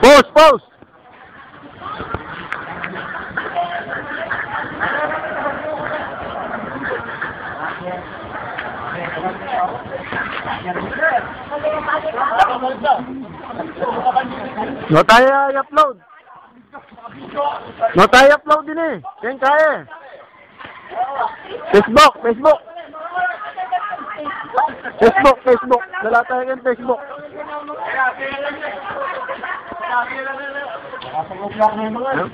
Post, post! No tayo i-upload. No tayo i-upload din eh. Yan kaya. Facebook, Facebook. Facebook, Facebook. Dala tayo yan Facebook.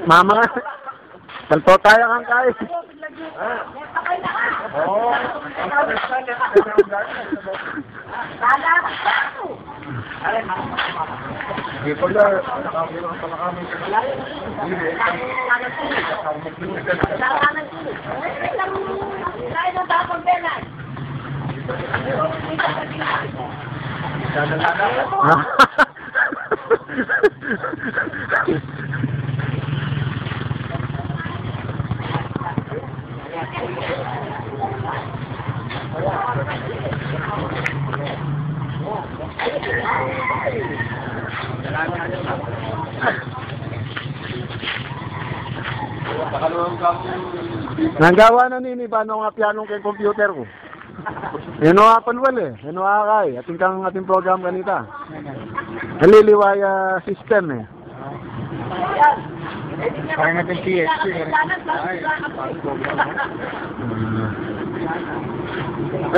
Mama nga. Salto tayo kang kaya. Nanggawa na nini ba nung pianong kay computer ko? Yan o panwal eh. Yan o kay. Ating kang ating program kanita. Naliliwaya system eh. Parang natin PSP.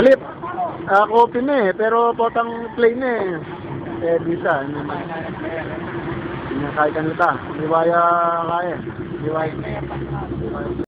Alip. Copy na eh. Pero potang play na eh. Eh, bisa. Hindi na kaya kanita. Liwaya kaya. Liwaya.